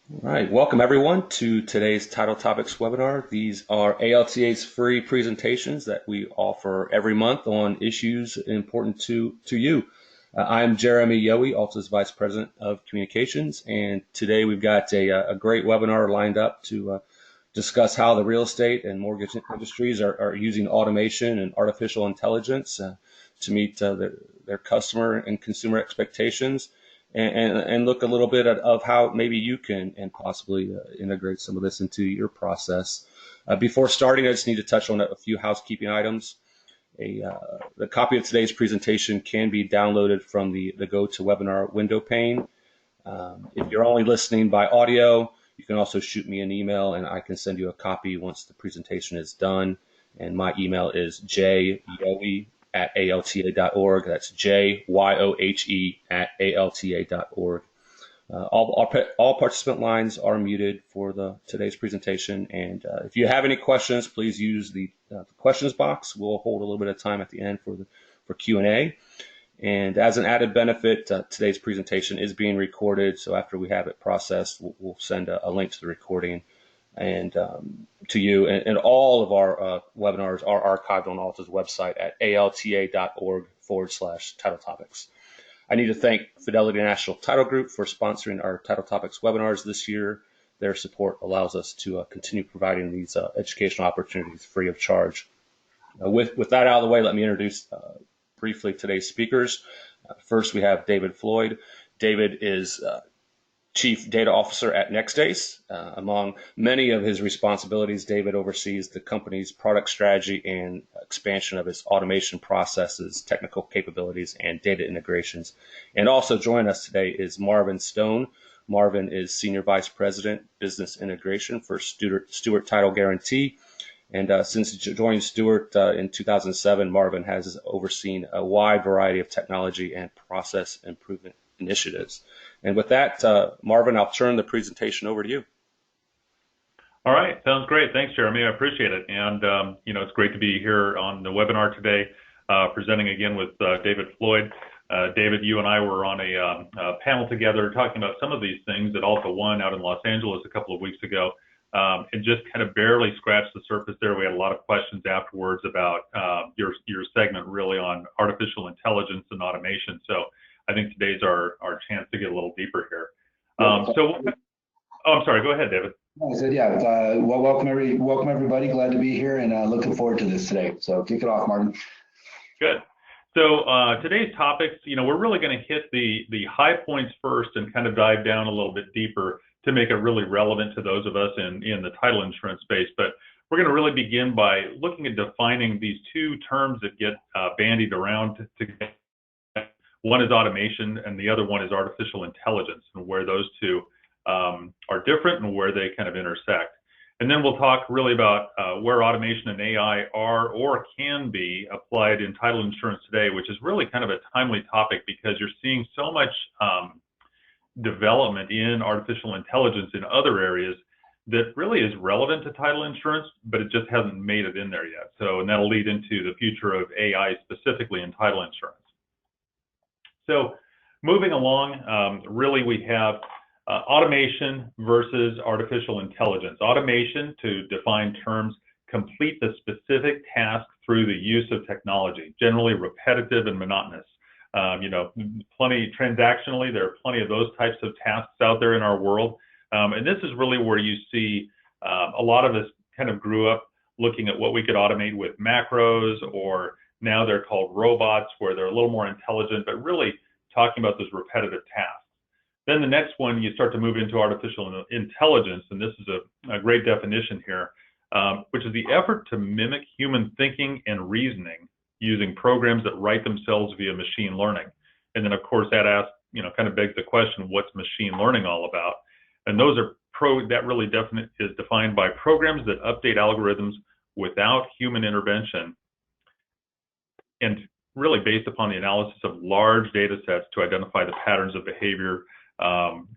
All right, welcome everyone to today's Title Topics webinar. These are ALTA's free presentations that we offer every month on issues important to you. I'm Jeremy Yowie, Alta's Vice President of Communications, and today we've got a great webinar lined up to discuss how the real estate and mortgage industries are using automation and artificial intelligence to meet their customer and consumer expectations and look a little bit of how maybe you can and possibly integrate some of this into your process. Before starting, I just need to touch on a few housekeeping items. The copy of today's presentation can be downloaded from the GoToWebinar window pane. If you're only listening by audio, you can also shoot me an email and I can send you a copy once the presentation is done. And my email is jyohe@alta.org. That's jyohe@alta.org. All participant lines are muted for today's presentation. And if you have any questions, please use the questions box. We'll hold a little bit of time at the end for Q&A. And as an added benefit, today's presentation is being recorded. So after we have it processed, we'll send a link to the recording and to you. And all of our webinars are archived on Alta's website at alta.org/title topics. I need to thank Fidelity National Title Group for sponsoring our Title Topics webinars this year. Their support allows us to continue providing these educational opportunities free of charge. With that out of the way, let me introduce briefly today's speakers. First, we have David Floyd. David is Chief Data Officer at NextAce. Among many of his responsibilities, David oversees the company's product strategy and expansion of its automation processes, technical capabilities, and data integrations. And also joining us today is Marvin Stone. Marvin is Senior Vice President, Business Integration for Stewart Title Guarantee. And since joining Stewart in 2007, Marvin has overseen a wide variety of technology and process improvement initiatives. And with that, Marvin, I'll turn the presentation over to you. All right, sounds great. Thanks, Jeremy. I appreciate it. And, it's great to be here on the webinar today, presenting again with David Floyd. David, you and I were on a panel together talking about some of these things at Alta One out in Los Angeles a couple of weeks ago. And just kind of barely scratched the surface there. We had a lot of questions afterwards about your segment really on artificial intelligence and automation. So I think today's our chance to get a little deeper here. I'm sorry, go ahead, David. I said, well, welcome everybody. Glad to be here and looking forward to this today. So kick it off, Martin. Good. So today's topics, we're really going to hit the high points first and kind of dive down a little bit deeper to make it really relevant to those of us in the title insurance space. But we're going to really begin by looking at defining these two terms that get bandied around together. One is automation and the other one is artificial intelligence, and where those two are different and where they kind of intersect. And then we'll talk really about where automation and AI are or can be applied in title insurance today, which is really kind of a timely topic because you're seeing so much development in artificial intelligence in other areas that really is relevant to title insurance, but it just hasn't made it in there yet. So, and that'll lead into the future of AI specifically in title insurance. So moving along, really we have automation versus artificial intelligence. Automation, to define terms, complete the specific task through the use of technology, generally repetitive and monotonous. Plenty transactionally, there are plenty of those types of tasks out there in our world. And this is really where you see a lot of us kind of grew up looking at what we could automate with macros, or now they're called robots, where they're a little more intelligent, but really talking about those repetitive tasks. Then the next one, you start to move into artificial intelligence, and this is a great definition here, which is the effort to mimic human thinking and reasoning using programs that write themselves via machine learning. And then, of course, that asks, kind of begs the question, what's machine learning all about? And those are that really is defined by programs that update algorithms without human intervention, and really based upon the analysis of large data sets to identify the patterns of behavior,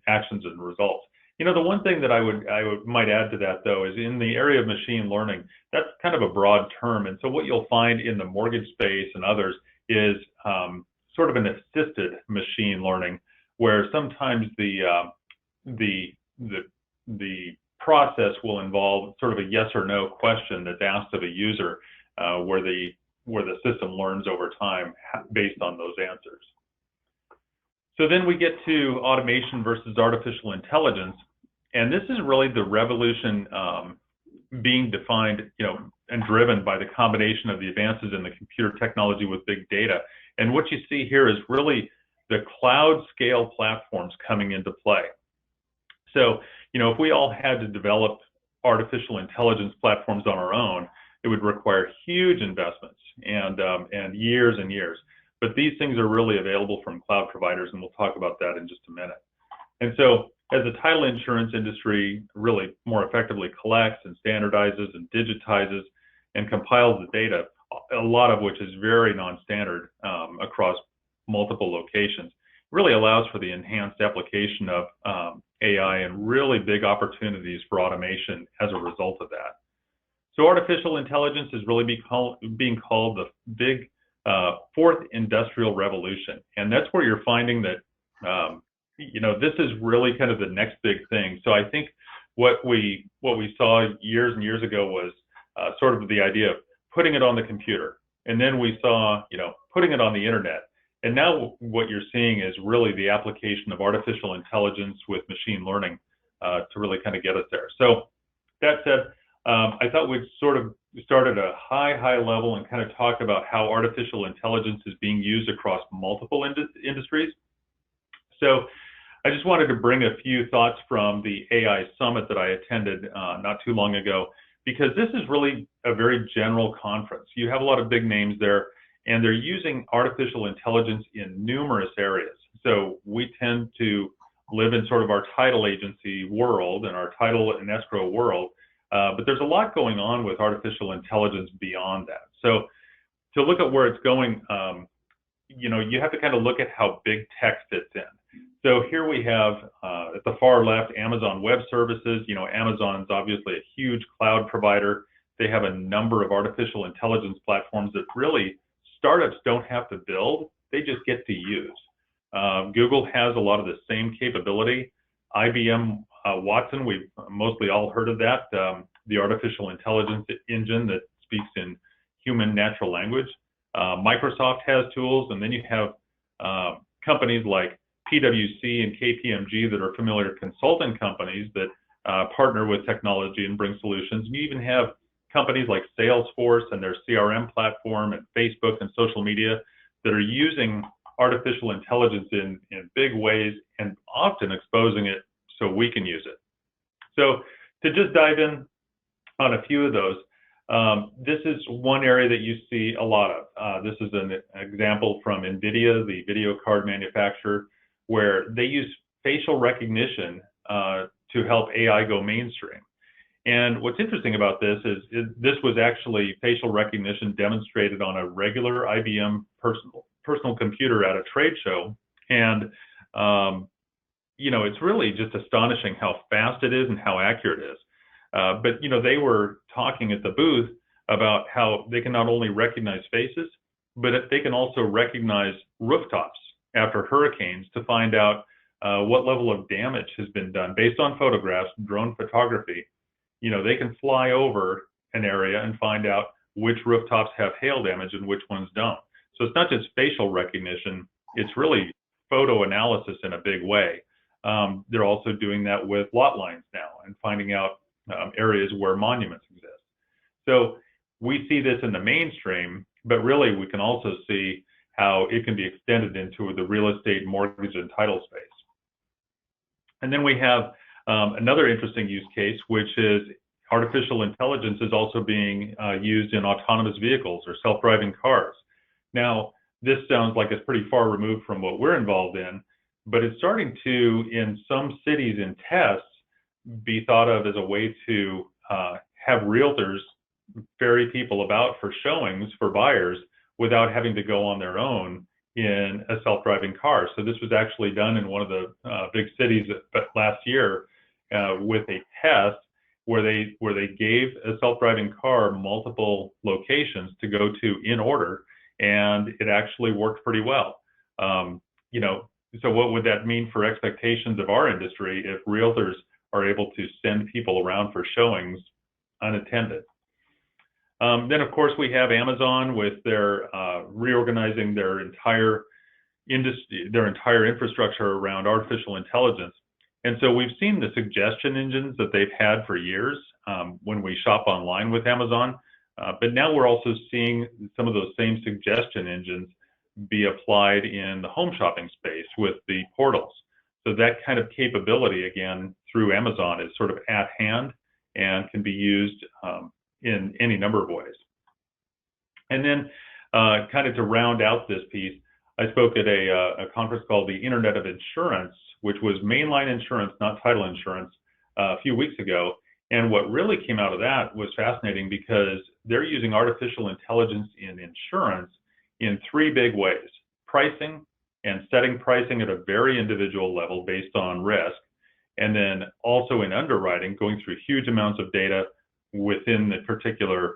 actions, and results. The one thing that I might add to that, though, is in the area of machine learning, that's kind of a broad term. And so what you'll find in the mortgage space and others is sort of an assisted machine learning, where sometimes the the process will involve sort of a yes or no question that's asked of a user, where the system learns over time based on those answers. So then we get to automation versus artificial intelligence, and this is really the revolution being defined, and driven by the combination of the advances in the computer technology with big data. And what you see here is really the cloud scale platforms coming into play. So, if we all had to develop artificial intelligence platforms on our own, it would require huge investments and years and years. But these things are really available from cloud providers, and we'll talk about that in just a minute. And so as the title insurance industry really more effectively collects and standardizes and digitizes and compiles the data, a lot of which is very non-standard across multiple locations, really allows for the enhanced application of AI and really big opportunities for automation as a result of that. So artificial intelligence is really being called the big fourth industrial revolution. And that's where you're finding that, this is really kind of the next big thing. So I think what we saw years and years ago was sort of the idea of putting it on the computer. And then we saw, putting it on the internet. And now what you're seeing is really the application of artificial intelligence with machine learning to really kind of get us there. So that said, I thought we'd sort of start at a high level and kind of talk about how artificial intelligence is being used across multiple industries. So I just wanted to bring a few thoughts from the AI summit that I attended not too long ago, because this is really a very general conference. You have a lot of big names there, and they're using artificial intelligence in numerous areas. So we tend to live in sort of our title agency world and our title and escrow world, but there's a lot going on with artificial intelligence beyond that. So to look at where it's going, you have to kind of look at how big tech fits in. So here we have, at the far left, Amazon Web Services. Amazon's obviously a huge cloud provider. They have a number of artificial intelligence platforms that really startups don't have to build, they just get to use. Google has a lot of the same capability. IBM Watson, we've mostly all heard of that, the artificial intelligence engine that speaks in human natural language. Microsoft has tools, and then you have companies like PwC and KPMG that are familiar consulting companies that partner with technology and bring solutions. And you even have companies like Salesforce and their CRM platform and Facebook and social media that are using artificial intelligence in big ways and often exposing it so we can use it. So to just dive in on a few of those, this is one area that you see a lot of. This is an example from NVIDIA, the video card manufacturer, where they use facial recognition to help AI go mainstream. And what's interesting about this is this was actually facial recognition demonstrated on a regular IBM personal computer at a trade show. And, it's really just astonishing how fast it is and how accurate it is. But they were talking at the booth about how they can not only recognize faces, but they can also recognize rooftops after hurricanes to find out what level of damage has been done based on photographs, drone photography. They can fly over an area and find out which rooftops have hail damage and which ones don't. So it's not just facial recognition, it's really photo analysis in a big way. They're also doing that with lot lines now and finding out areas where monuments exist. So we see this in the mainstream, but really we can also see how it can be extended into the real estate, mortgage, and title space. And then we have another interesting use case, which is artificial intelligence is also being used in autonomous vehicles or self-driving cars. Now, this sounds like it's pretty far removed from what we're involved in, but it's starting to, in some cities in tests, be thought of as a way to have realtors ferry people about for showings for buyers without having to go on their own in a self-driving car. So this was actually done in one of the big cities last year with a test where they gave a self-driving car multiple locations to go to in order, and it actually worked pretty well. So what would that mean for expectations of our industry if realtors are able to send people around for showings unattended. Then, of course, we have Amazon with their reorganizing their entire industry, their entire infrastructure around artificial intelligence. And so we've seen the suggestion engines that they've had for years when we shop online with Amazon. But now we're also seeing some of those same suggestion engines be applied in the home shopping space with the portals. So that kind of capability, again, through Amazon is sort of at hand and can be used in any number of ways. And then kind of to round out this piece, I spoke at a conference called the Internet of Insurance, which was mainline insurance, not title insurance, a few weeks ago. And what really came out of that was fascinating because they're using artificial intelligence in insurance in three big ways: pricing and setting pricing at a very individual level based on risk, and then also in underwriting, going through huge amounts of data within the particular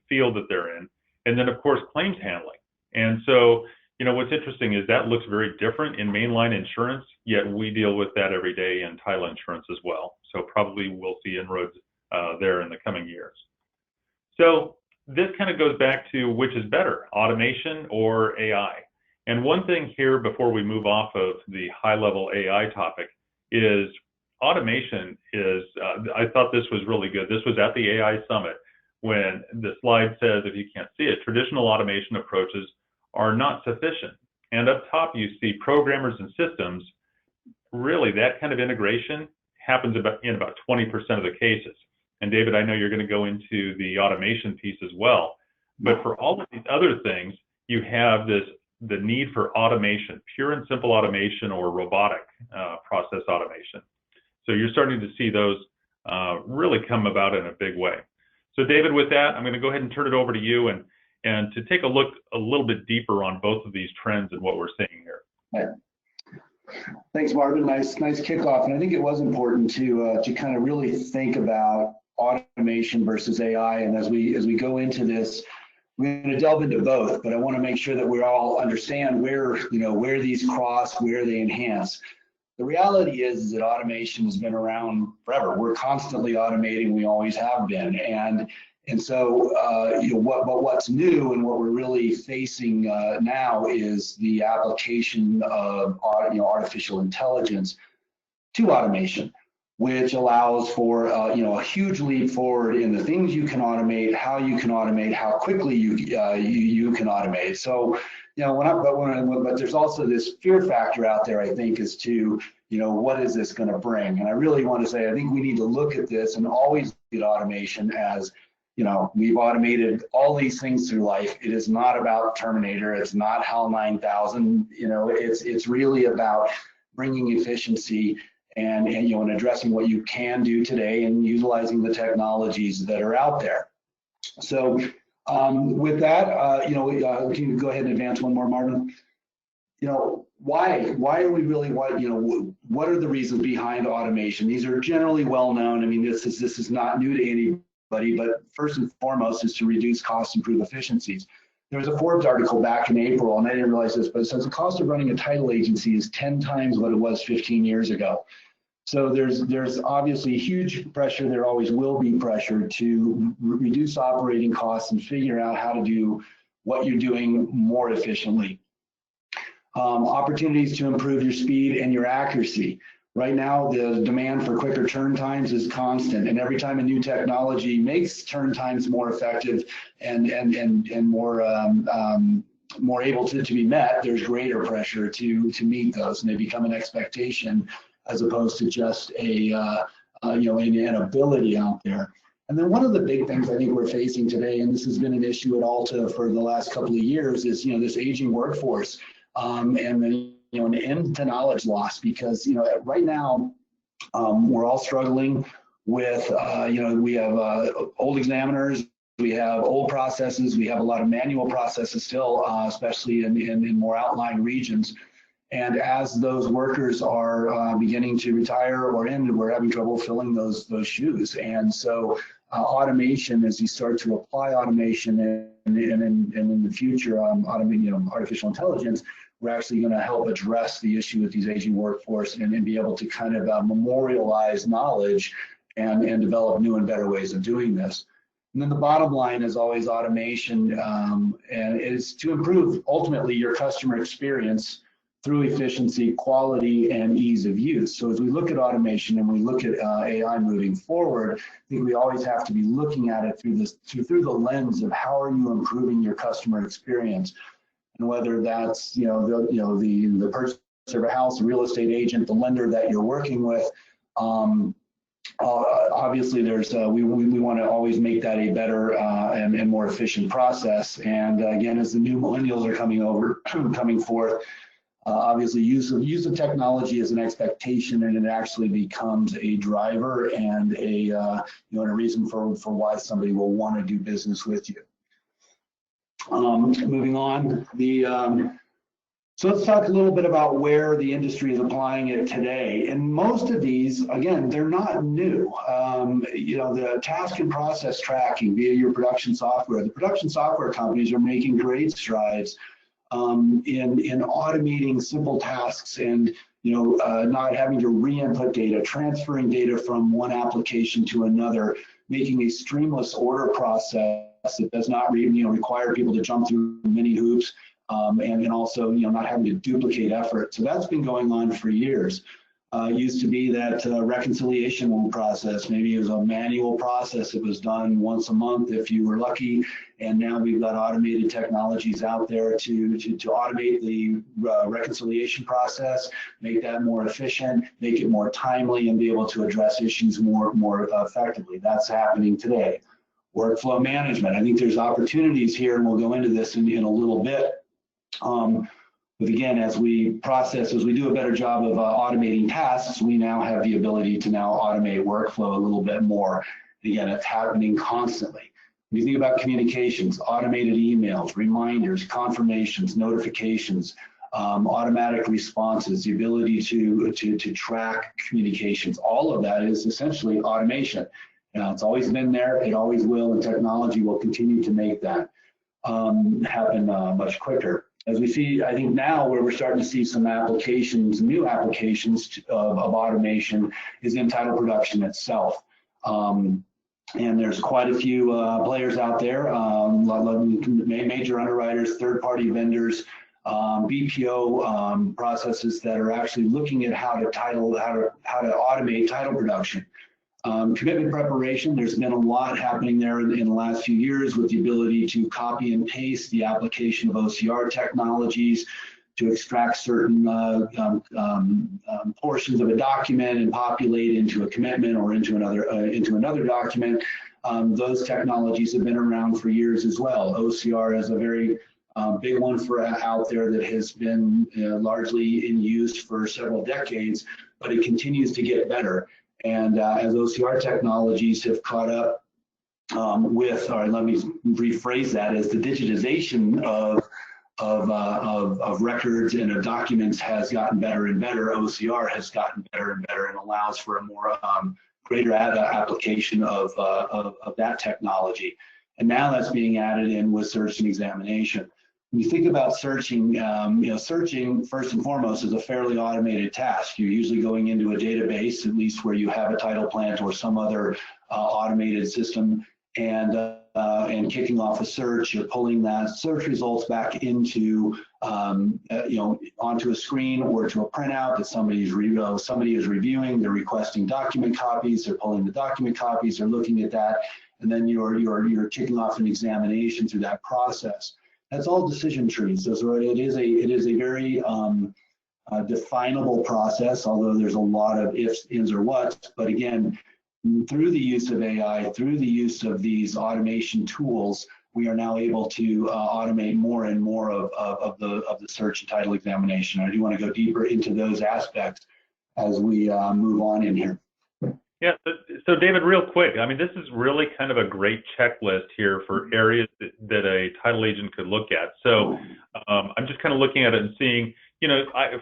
field that they're in, and then of course claims handling. And so, you know, what's interesting is that looks very different in mainline insurance, yet we deal with that every day in title insurance as well. So probably we'll see inroads there in the coming years. So this kind of goes back to which is better, automation or AI. And one thing here before we move off of the high-level AI topic is automation is, I thought this was really good. This was at the AI Summit when the slide says, if you can't see it, traditional automation approaches are not sufficient. And up top, you see programmers and systems. Really, that kind of integration happens in about 20% of the cases. And David, I know you're going to go into the automation piece as well. But for all of these other things, you have the need for automation, pure and simple automation or robotic process automation. So you're starting to see those really come about in a big way. So David, with that, I'm going to go ahead and turn it over to you and to take a look a little bit deeper on both of these trends and what we're seeing here. Right. Thanks, Marvin. Nice kickoff. And I think it was important to kind of really think about automation versus AI. And as we go into this, we're going to delve into both, but I want to make sure that we all understand where these cross, where they enhance. The reality is that automation has been around forever. We're constantly automating. We always have been. And so, what's new and what we're really facing now is the application of artificial intelligence to automation, which allows for a huge leap forward in the things you can automate, how you can automate, how quickly you can automate. So, but there's also this fear factor out there, I think, as to what is this going to bring? And I really want to say, I think we need to look at this and always look at automation as, we've automated all these things through life. It is not about Terminator. It's not HAL 9000. It's really about bringing efficiency and addressing what you can do today and utilizing the technologies that are out there. So with that, can you go ahead and advance one more, Marvin? Why are we really, what are the reasons behind automation? These are generally well known. I mean, this is not new to anybody, but first and foremost is to reduce costs, improve efficiencies. There was a Forbes article back in April, and I didn't realize this, but it says the cost of running a title agency is 10 times what it was 15 years ago. So there's obviously huge pressure. There always will be pressure to reduce operating costs and figure out how to do what you're doing more efficiently. Opportunities to improve your speed and your accuracy. Right now, the demand for quicker turn times is constant, and every time a new technology makes turn times more effective and more able to be met, there's greater pressure to meet those, and they become an expectation as opposed to just an ability out there. And then one of the big things I think we're facing today, and this has been an issue at Alta for the last couple of years, is this aging workforce, and then an end to knowledge loss, because right now we're all struggling with we have old examiners, we have old processes, we have a lot of manual processes still, especially in more outlying regions. And as those workers are beginning to retire or end, we're having trouble filling those shoes. And so automation, as you start to apply automation and in the future, artificial intelligence, we're actually going to help address the issue with these aging workforce and be able to kind of memorialize knowledge and develop new and better ways of doing this. And then the bottom line is always automation, and is to improve ultimately your customer experience through efficiency, quality, and ease of use. So as we look at automation and we look at AI moving forward, I think we always have to be looking at it through the lens of how are you improving your customer experience, and whether that's the purchaser of a house, the real estate agent, the lender that you're working with. Obviously, there's we want to always make that a better and more efficient process. And again, as the new millennials are coming forth. Obviously, use of technology is an expectation, and it actually becomes a driver and a reason for why somebody will want to do business with you. Moving on, so let's talk a little bit about where the industry is applying it today. And most of these, again, they're not new. The task and process tracking via your production software. The production software companies are making great strides in automating simple tasks and not having to re-input data, transferring data from one application to another, making a streamless order process that does not require people to jump through many hoops, and also not having to duplicate effort. So that's been going on for years. Used to be that reconciliation process. Maybe it was a manual process. It was done once a month if you were lucky. And now we've got automated technologies out there to automate the reconciliation process, make that more efficient, make it more timely, and be able to address issues more effectively. That's happening today. Workflow management. I think there's opportunities here, and we'll go into this in a little bit. But again, as we do a better job of automating tasks, we now have the ability to now automate workflow a little bit more. Again, it's happening constantly. When you think about communications, automated emails, reminders, confirmations, notifications, automatic responses, the ability to track communications, all of that is essentially automation. It's always been there, it always will, and technology will continue to make that happen much quicker. As we see, I think now where we're starting to see some applications, new applications of automation is in title production itself. And there's quite a few players out there, major underwriters, third-party vendors, BPO processes that are actually looking at how to automate title production. Commitment preparation, there's been a lot happening there in the last few years with the ability to copy and paste the application of OCR technologies to extract certain portions of a document and populate into a commitment or into another document. Those technologies have been around for years as well. OCR is a very big one out there that has been largely in use for several decades, but it continues to get better. And as OCR technologies have caught up or let me rephrase that, as the digitization of records and of documents has gotten better and better, OCR has gotten better and better and allows for a more greater application of that technology. And now that's being added in with search and examination. When you think about searching, searching first and foremost is a fairly automated task. You're usually going into a database, at least where you have a title plant or some other automated system, and kicking off a search. You're pulling that search results back into, onto a screen or to a printout that somebody is reviewing. They're requesting document copies. They're pulling the document copies. They're looking at that, and then you're kicking off an examination through that process. That's all decision trees. So it is a very definable process, although there's a lot of ifs, ands, or whats. But again, through the use of AI, through the use of these automation tools, we are now able to automate more and more of the search and title examination. I do want to go deeper into those aspects as we move on in here. Yeah, so David, real quick, I mean, this is really kind of a great checklist here for areas that a title agent could look at. So I'm just kind of looking at it and seeing,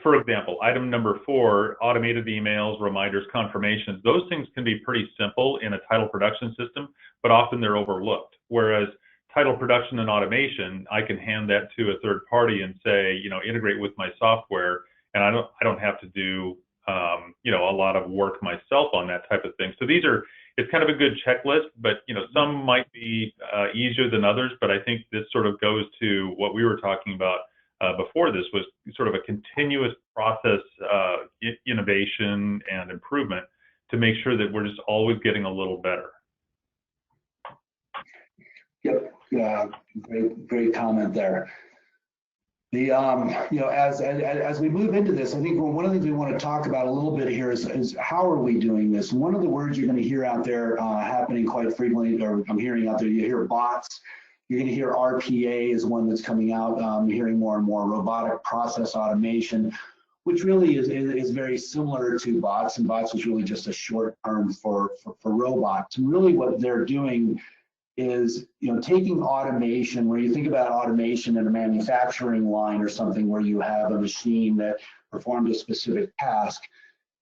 for example, item number 4, automated emails, reminders, confirmations. Those things can be pretty simple in a title production system, but often they're overlooked. Whereas title production and automation, I can hand that to a third party and say, integrate with my software, and I don't have to do, a lot of work myself on that type of thing. So it's kind of a good checklist, but some might be easier than others. But I think this sort of goes to what we were talking about before. This was sort of a continuous process, innovation and improvement to make sure that we're just always getting a little better. Yep, great comment there. The as we move into this, I think one of the things we want to talk about a little bit here is how are we doing this? And one of the words you're going to hear out there happening quite frequently, or I'm hearing out there, you hear bots. You're going to hear RPA is one that's coming out. Hearing more and more robotic process automation, which really is very similar to bots, and bots is really just a short term for robots. And really what they're doing is taking automation, where you think about automation in a manufacturing line or something where you have a machine that performs a specific task.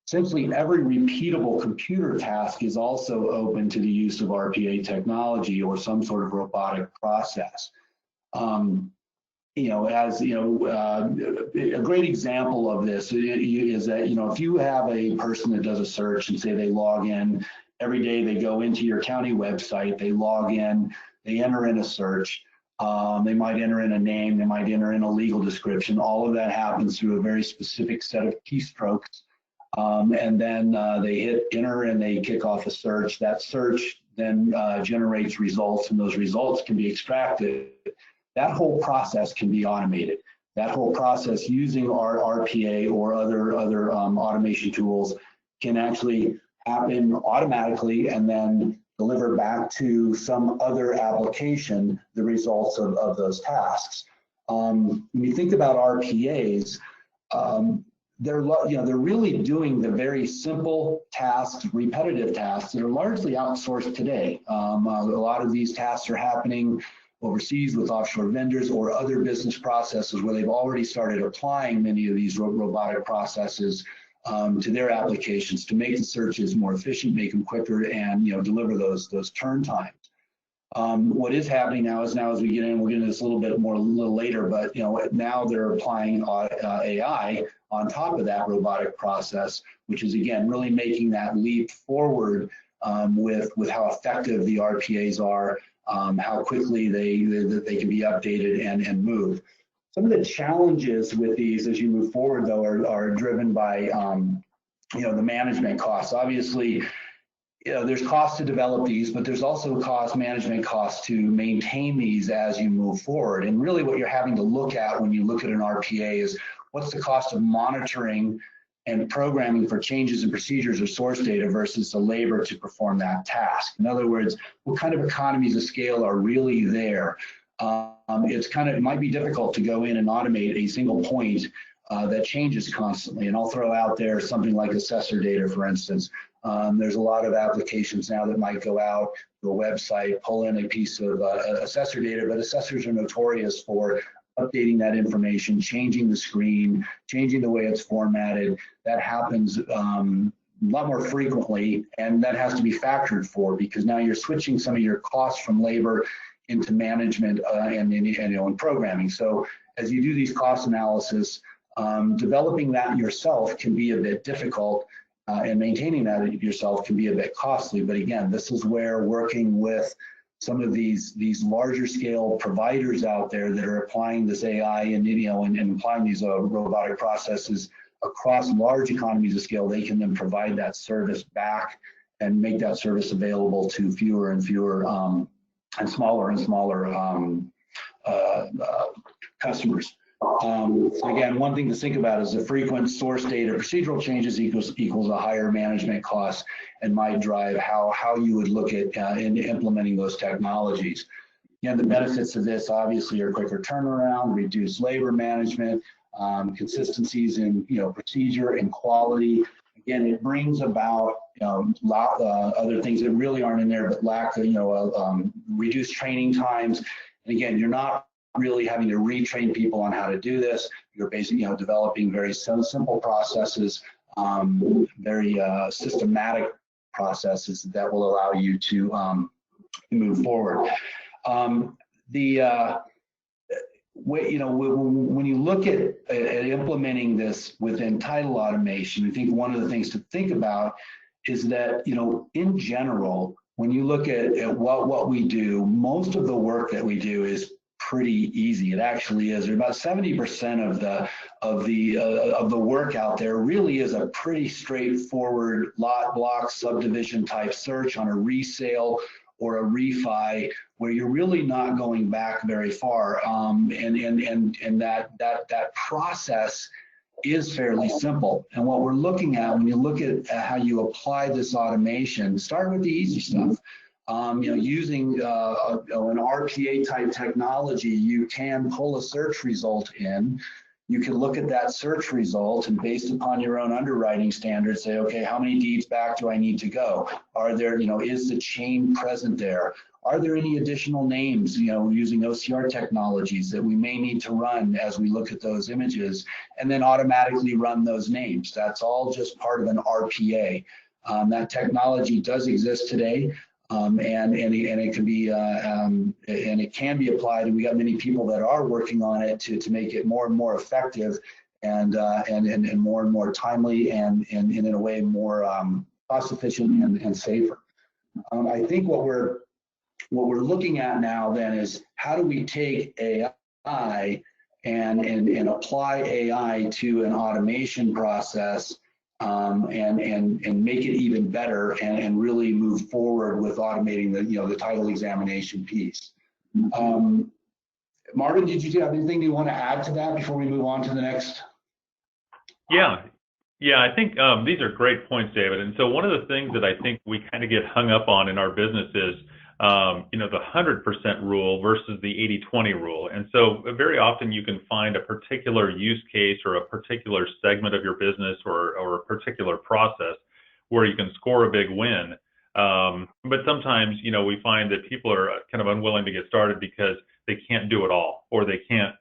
Essentially, every repeatable computer task is also open to the use of RPA technology or some sort of robotic process. A great example of this is that if you have a person that does a search and say they log in every day, they go into your county website, they log in, they enter in a search, they might enter in a name, they might enter in a legal description. All of that happens through a very specific set of keystrokes. And then they hit enter and they kick off a search. That search then generates results, and those results can be extracted. That whole process can be automated. That whole process, using our RPA or other automation tools, can actually happen automatically and then deliver back to some other application the results of those tasks. When you think about RPAs, they're really doing the very simple tasks, repetitive tasks that are largely outsourced today. A lot of these tasks are happening overseas with offshore vendors or other business processes where they've already started applying many of these robotic processes to their applications to make the searches more efficient, make them quicker, and deliver those turn times. What is happening now as we get in, we'll get into this a little later, but now they're applying AI on top of that robotic process, which is again really making that leap forward with how effective the RPAs are, how quickly they can be updated and moved. Some of the challenges with these as you move forward, though, are driven by the management costs. Obviously, there's cost to develop these, but there's also management costs to maintain these as you move forward. And really what you're having to look at when you look at an RPA is what's the cost of monitoring and programming for changes in procedures or source data versus the labor to perform that task. In other words, what kind of economies of scale are really there? It might be difficult to go in and automate a single point that changes constantly. And I'll throw out there something like assessor data, for instance. There's a lot of applications now that might go out to a website, pull in a piece of assessor data, but assessors are notorious for updating that information, changing the screen, changing the way it's formatted. That happens a lot more frequently, and that has to be factored for, because now you're switching some of your costs from labor into management and programming. So as you do these cost analysis, developing that yourself can be a bit difficult, and maintaining that yourself can be a bit costly. But again, this is where working with some of these larger scale providers out there that are applying this AI and applying these robotic processes across large economies of scale, they can then provide that service back and make that service available to fewer and fewer and smaller customers. Again, one thing to think about is the frequent source data procedural changes equals a higher management cost, and might drive how you would look at in implementing those technologies. Again, the benefits of this obviously are quicker turnaround, reduced labor management, consistencies in procedure and quality. Again, it brings about other things that really aren't in there, but lack of reduced training times. And again, you're not really having to retrain people on how to do this. You're basically developing very simple processes, very systematic processes that will allow you to move forward. when you look at implementing this within title automation, I think one of the things to think about is that, in general, when you look at what we do, most of the work that we do is pretty easy. It actually is. About 70% of the work out there really is a pretty straightforward lot, block, subdivision type search on a resale or a refi, where you're really not going back very far, and that process is fairly simple. And what we're looking at when you look at how you apply this automation, start with the easy stuff. Using an RPA type technology, you can pull a search result in. You can look at that search result and, based upon your own underwriting standards, say, okay, how many deeds back do I need to go? Are there, is the chain present there? Are there any additional names, using OCR technologies that we may need to run as we look at those images, and then automatically run those names? That's all just part of an RPA. That technology does exist today. And it can be applied, and we got many people that are working on it to make it more and more effective and more and more timely and in a way more cost efficient and safer. I think what we're looking at now then is, how do we take AI and apply AI to an automation process, and make it even better, and really move forward with automating the title examination piece. Marvin, did you have anything you want to add to that before we move on to the next? Yeah, I think these are great points, David. And so one of the things that I think we kind of get hung up on in our business is the 100% rule versus the 80-20 rule. And so very often you can find a particular use case or a particular segment of your business or a particular process where you can score a big win. But sometimes, we find that people are kind of unwilling to get started because they can't do it all, or they can't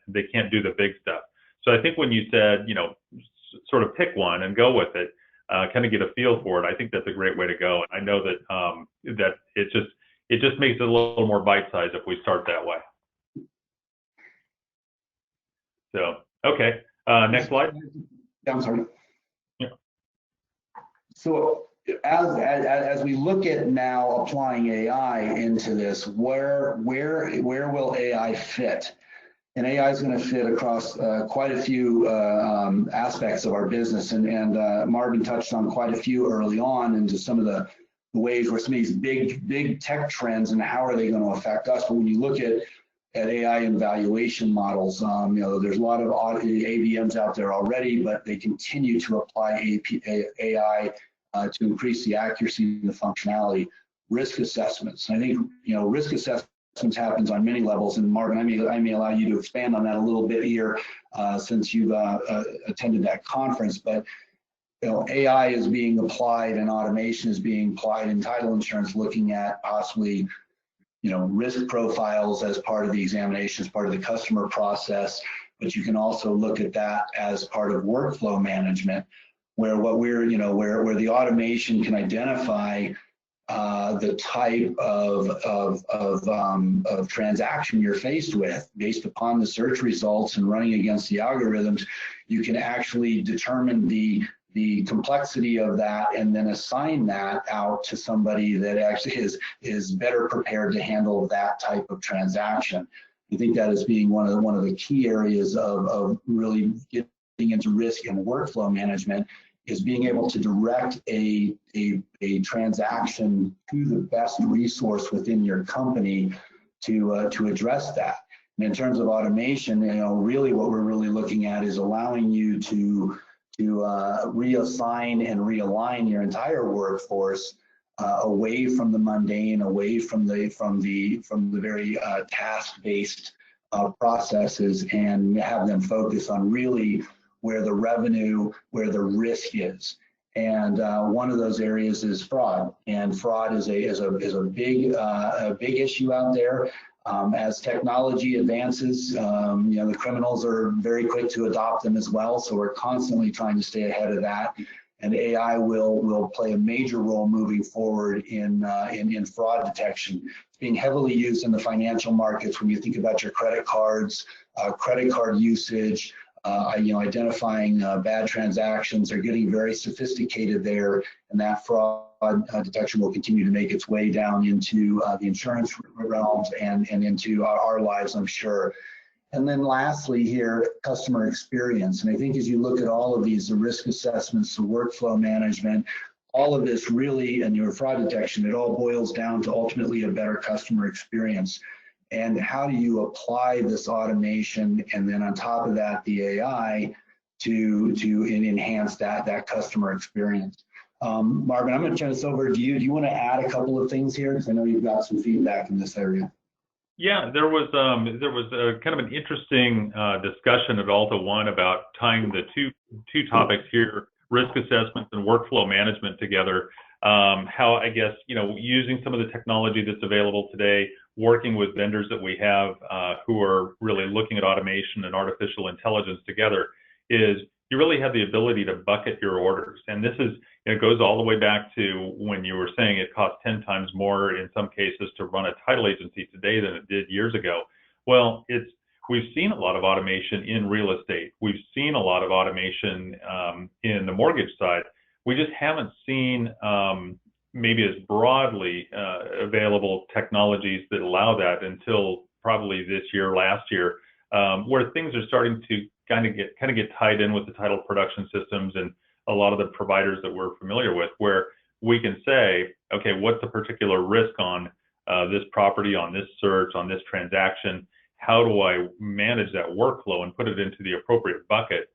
do the big stuff. So I think when you said, sort of pick one and go with it, kind of get a feel for it, I think that's a great way to go. And I know that that it just makes it a little more bite-sized if we start that way. So, okay, next slide. Yeah, I'm sorry. Yeah. So as we look at now applying AI into this, where will AI fit? And AI is going to fit across quite a few aspects of our business. And Marvin touched on quite a few early on into some of the ways where some of these big tech trends and how are they going to affect us. But when you look at AI and valuation models, there's a lot of AVMs out there already, but they continue to apply AI to increase the accuracy and the functionality. Risk assessments. I think risk assessments happens on many levels, and Marvin, I may allow you to expand on that a little bit here since you've attended that conference. But AI is being applied and automation is being applied in title insurance, looking at possibly risk profiles as part of the examination, as part of the customer process. But you can also look at that as part of workflow management, where where the automation can identify the type of transaction you're faced with based upon the search results and running against the algorithms. You can actually determine the complexity of that and then assign that out to somebody that actually is better prepared to handle that type of transaction. I think that is being one of the key areas of really getting into risk and workflow management, is being able to direct a transaction to the best resource within your company to address that. And in terms of automation, really what we're really looking at is allowing you to reassign and realign your entire workforce away from the mundane, away from the very task-based processes, and have them focus on really where the revenue, where the risk is. And one of those areas is fraud, and fraud is a big issue out there. As technology advances, the criminals are very quick to adopt them as well. So we're constantly trying to stay ahead of that. And AI will play a major role moving forward in fraud detection. It's being heavily used in the financial markets when you think about your credit cards, credit card usage, identifying bad transactions. Are getting very sophisticated there, and that fraud detection will continue to make its way down into the insurance realms and into our lives, I'm sure. And then lastly here, customer experience. And I think as you look at all of these, the risk assessments, the workflow management, all of this really, and your fraud detection, it all boils down to ultimately a better customer experience. And how do you apply this automation, and then on top of that, the AI to enhance that customer experience? Marvin, I'm going to turn this over to you. Do you want to add a couple of things here? Because I know you've got some feedback in this area. Yeah, there was a kind of an interesting discussion at Alta One about tying the two topics here, risk assessments and workflow management together. How, I guess, using some of the technology that's available today, working with vendors that we have who are really looking at automation and artificial intelligence together, is you really have the ability to bucket your orders. And this is, it goes all the way back to when you were saying it costs 10 times more in some cases to run a title agency today than it did years ago. Well, we've seen a lot of automation in real estate. We've seen a lot of automation in the mortgage side. We just haven't seen maybe as broadly available technologies that allow that until probably this year, last year, where things are starting to kind of get tied in with the title production systems and a lot of the providers that we're familiar with, where we can say, okay, what's the particular risk on this property, on this search, on this transaction? How do I manage that workflow and put it into the appropriate bucket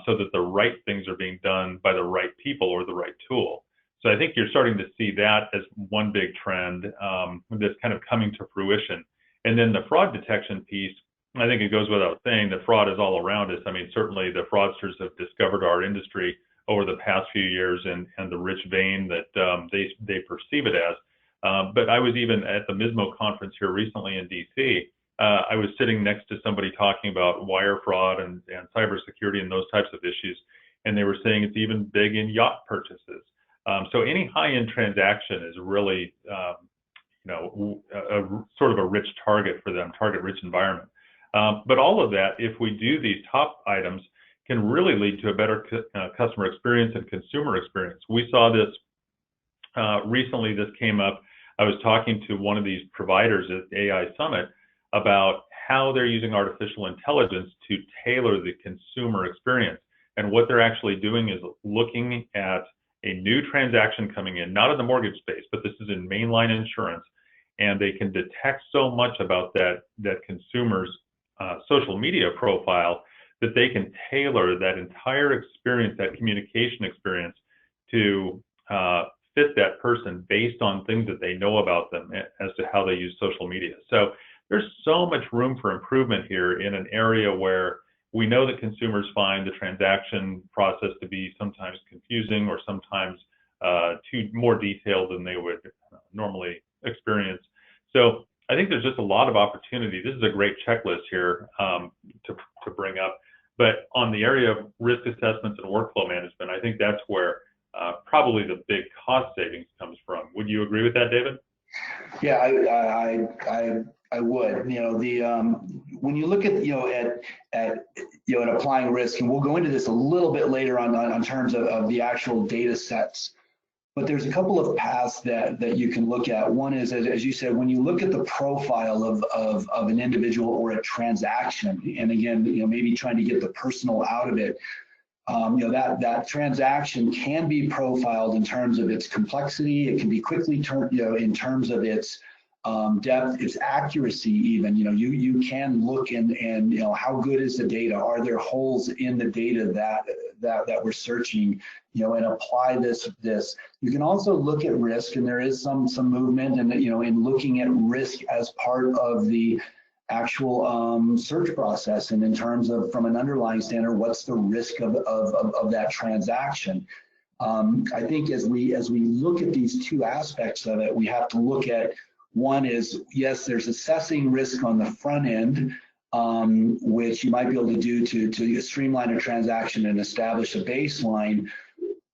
so that the right things are being done by the right people or the right tool? So I think you're starting to see that as one big trend that's kind of coming to fruition. And then the fraud detection piece, I think it goes without saying that fraud is all around us. I mean, certainly the fraudsters have discovered our industry over the past few years and the rich vein that they perceive it as. But I was even at the MISMO conference here recently in DC. I was sitting next to somebody talking about wire fraud and cybersecurity and those types of issues. And they were saying it's even big in yacht purchases. So any high-end transaction is really, sort of a rich target for them, target-rich environment. But all of that, if we do these top items, can really lead to a better customer experience and consumer experience. We saw this recently. This came up. I was talking to one of these providers at AI Summit about how they're using artificial intelligence to tailor the consumer experience. And what they're actually doing is looking at a new transaction coming in, not in the mortgage space, but this is in mainline insurance. And they can detect so much about that consumer's social media profile that they can tailor that entire experience, that communication experience, to fit that person based on things that they know about them as to how they use social media. So there's so much room for improvement here in an area where we know that consumers find the transaction process to be sometimes confusing or sometimes too more detailed than they would normally experience. So I think there's just a lot of opportunity. This is a great checklist here to bring up. But on the area of risk assessments and workflow management, I think that's where probably the big cost savings comes from. Would you agree with that, David? Yeah, I would. When you look at applying risk, and we'll go into this a little bit later on terms of the actual data sets. But there's a couple of paths that you can look at. One is, as you said, when you look at the profile of an individual or a transaction, and again, maybe trying to get the personal out of it, that transaction can be profiled in terms of its complexity. It can be quickly turned, in terms of its depth, its accuracy. Even, you can look and how good is the data? Are there holes in the data that we're searching? And apply this. You can also look at risk, and there is some movement, and in looking at risk as part of the actual search process, and in terms of, from an underlying standard, what's the risk of that transaction? I think as we look at these two aspects of it, we have to look at, one is, yes, there's assessing risk on the front end, which you might be able to do to streamline a transaction and establish a baseline.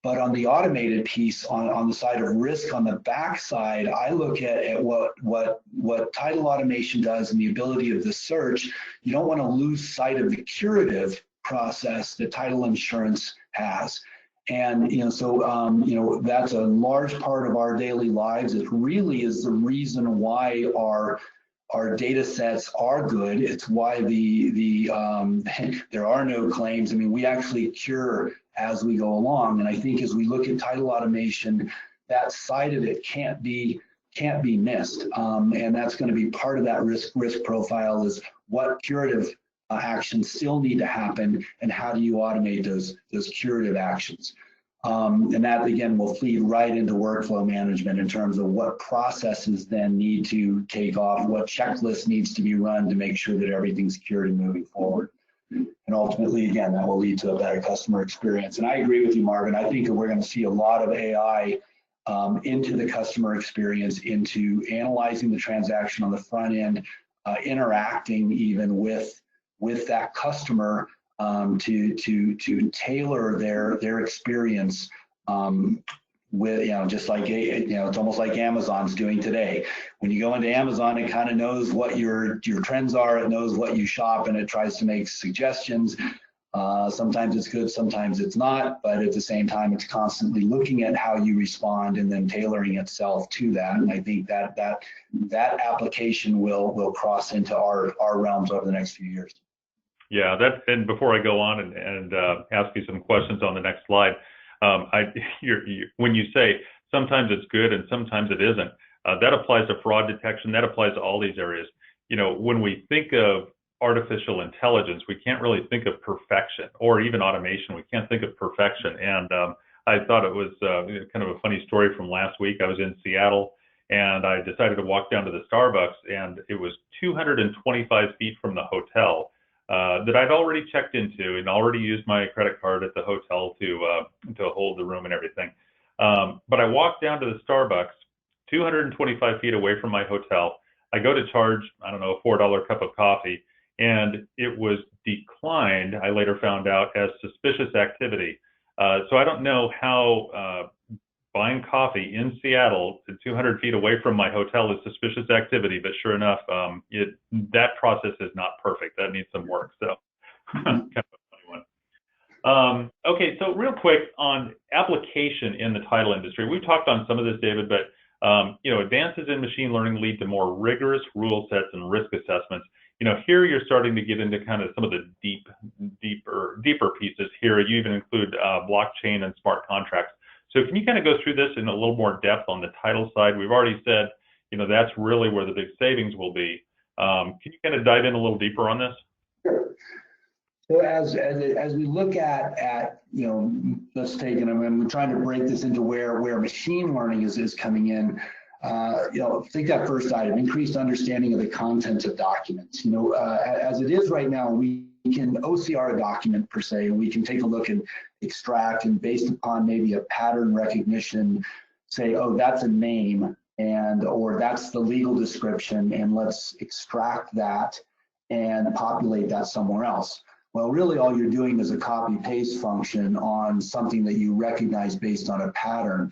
But on the automated piece, on the side of risk, on the backside, I look at what title automation does and the ability of the search. You don't want to lose sight of the curative process that title insurance has. And so that's a large part of our daily lives. It really is the reason why our data sets are good. It's why there are no claims. I mean, we actually cure as we go along. And I think as we look at title automation, that side of it can't be missed. And that's going to be part of that risk profile, is what curative actions still need to happen, and how do you automate those curative actions. And that, again, will feed right into workflow management in terms of what processes then need to take off, what checklist needs to be run to make sure that everything's cured and moving forward. And ultimately, again, that will lead to a better customer experience. And I agree with you, Marvin. I think that we're going to see a lot of AI into the customer experience, into analyzing the transaction on the front end, interacting even with that customer to tailor their experience with, just like, it's almost like Amazon's doing today. When you go into Amazon, it kind of knows what your trends are, it knows what you shop, and it tries to make suggestions. Sometimes it's good, sometimes it's not, but at the same time, it's constantly looking at how you respond and then tailoring itself to that. And I think that application will cross into our realms over the next few years. Yeah, and before I go on and ask you some questions on the next slide, when you say sometimes it's good and sometimes it isn't, that applies to fraud detection. That applies to all these areas. When we think of artificial intelligence, we can't really think of perfection, or even automation. We can't think of perfection. And I thought it was kind of a funny story from last week. I was in Seattle, and I decided to walk down to the Starbucks, and it was 225 feet from the hotel that I'd already checked into and already used my credit card at the hotel to hold the room and everything. But I walked down to the Starbucks, 225 feet away from my hotel. I go to charge, I don't know, a $4 cup of coffee, and it was declined, I later found out, as suspicious activity. So I don't know how buying coffee in Seattle 200 feet away from my hotel is suspicious activity, but sure enough, that process is not perfect. That needs some work. So kind of a funny one. Okay, so real quick on application in the title industry. We've talked on some of this, David, but advances in machine learning lead to more rigorous rule sets and risk assessments. Here you're starting to get into kind of some of the deeper pieces here. You even include blockchain and smart contracts. So can you kind of go through this in a little more depth on the title side? We've already said, that's really where the big savings will be. Can you kind of dive in a little deeper on this? Sure. So as we look at let's take it, I'm trying to break this into where machine learning is coming in. Take that first item, increased understanding of the content of documents. As it is right now, we can OCR a document per se, and we can take a look and extract, and based upon maybe a pattern recognition, say, oh, that's a name, or that's the legal description, and let's extract that and populate that somewhere else. Well, really all you're doing is a copy paste function on something that you recognize based on a pattern.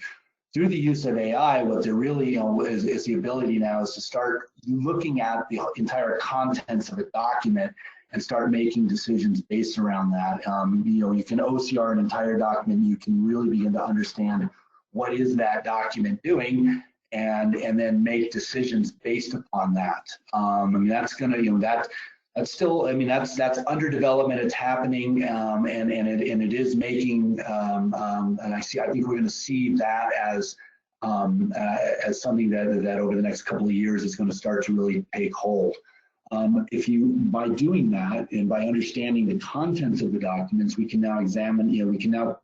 Through the use of AI, what there really is the ability now is to start looking at the entire contents of a document and start making decisions based around that. You can OCR an entire document. You can really begin to understand what is that document doing, and then make decisions based upon that. That's going to, that's still, that's under development. It's happening, and it is making, and I think we're going to see that as something that over the next couple of years is going to start to really take hold. By doing that and by understanding the contents of the documents, we can now examine, we can now